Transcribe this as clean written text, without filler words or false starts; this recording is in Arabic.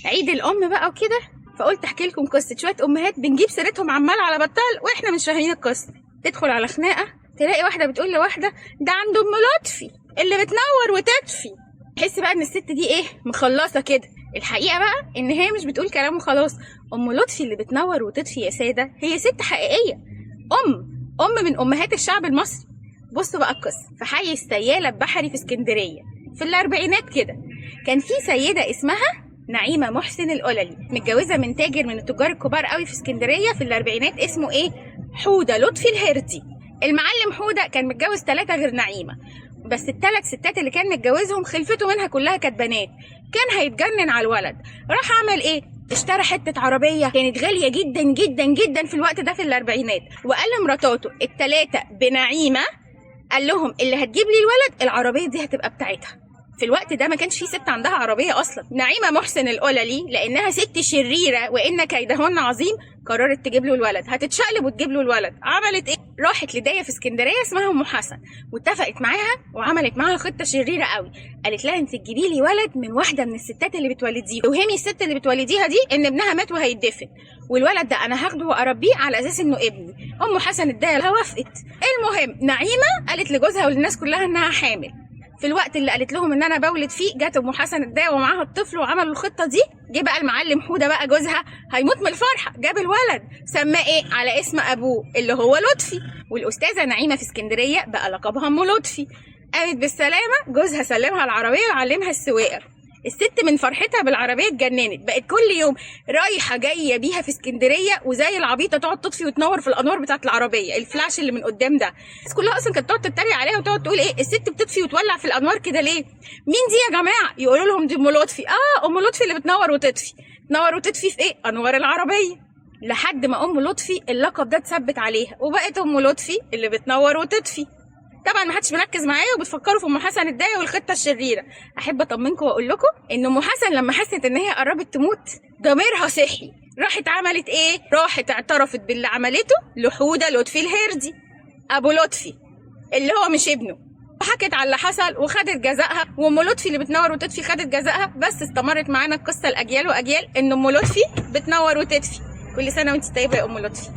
عيد الام بقى وكده، فقلت احكي لكم قصه شويه امهات بنجيب سيرتهم عمال على بطال واحنا مش فاهمين القصه. تدخل على خناقه تلاقي واحده بتقول لواحده ده عند ام لطفي اللي بتنور وتطفي. تحس بقى ان الست دي ايه، مخلصه كده. الحقيقه بقى ان هي مش بتقول كلام وخلاص. ام لطفي اللي بتنور وتطفي يا ساده هي ست حقيقيه، ام من امهات الشعب المصري. بصوا بقى القصه. في حي السياله بحري في اسكندريه في الاربعينات كده، كان في سيده اسمها نعيمه محسن القللي، متجوزه من تاجر من التجار الكبار قوي في اسكندريه في الاربعينات، اسمه ايه، حوده لطفي الهردي. المعلم حوده كان متجوز 3 غير نعيمه، بس ال3 ستات اللي كان متجوزهم خلفته منها كلها كانت بنات. كان هيتجنن على الولد، راح عمل ايه، اشترى حته عربيه كانت غاليه جدا جدا جدا في الوقت ده في الاربعينات، وقال لمراتاته ال3 بنعيمه، قال لهم اللي هتجيب لي الولد العربيه دي هتبقى بتاعتها. في الوقت ده ما كانش في ست عندها عربيه اصلا. نعيمه محسن القللي لانها ست شريره وان كيدهن عظيم قررت تجيب له الولد، هتتشقلب وتجيب له الولد. عملت ايه، راحت لدايه في اسكندريه اسمها ام حسن واتفقت معاها وعملت معاها خطه شريره قوي. قالت لها انت تجيبي لي ولد من واحده من الستات اللي بتولديه، وهمي الست اللي بتولديها دي ان ابنها مات وهيدفن، والولد ده انا هاخده واربيه على اساس انه ابني. ام حسن الدايه وافقت. المهم نعيمه قالت لجوزها وللناس كلها انها حامل. في الوقت اللي قالت لهم ان انا بولد فيه جت ام حسن الدايه ومعاها الطفل وعملوا الخطه دي. جه بقى المعلم حوده بقى جوزها هيموت من الفرحه، جاب الولد سماه ايه، على اسم ابوه اللي هو لطفي. والاستاذه نعيمه في اسكندريه بقى لقبها ام لطفي. قامت بالسلامه، جوزها سلمها العربيه وعلمها السواقه. الست من فرحتها بالعربيه اتجننت، بقت كل يوم رايحه جايه بيها في اسكندريه وزي العبيطه تقعد تطفي وتنور في الانوار بتاعه العربيه، الفلاش اللي من قدام ده. الناس كلها اصلا كانت تقعد تتريق عليها وتقعد تقول ايه الست بتطفي وتولع في الانوار كده ليه، مين دي يا جماعه؟ يقولوا لهم دي ام لطفي. ام لطفي اللي بتنور وتطفي. تنور وتطفي في ايه، انوار العربيه. لحد ما ام لطفي اللقب ده اتثبت عليها وبقت ام لطفي اللي بتنور وتطفي. طبعا ما حدش مركز معايا وبتفكروا في ام حسن الدايه والخطه الشريره. احب اطمنكم واقول لكم ان ام حسن لما حست ان هي قربت تموت ضميرها صحي، راحت عملت ايه، راحت اعترفت باللي عملته لحوده لطفي الهردي ابو لطفي اللي هو مش ابنه، وحكت على اللي حصل وخدت جزائها. وام لطفي اللي بتنور وتطفي خدت جزائها. بس استمرت معانا القصه الاجيال واجيال ان ام لطفي بتنور وتطفي. كل سنه وانت طيبه يا ام لطفي.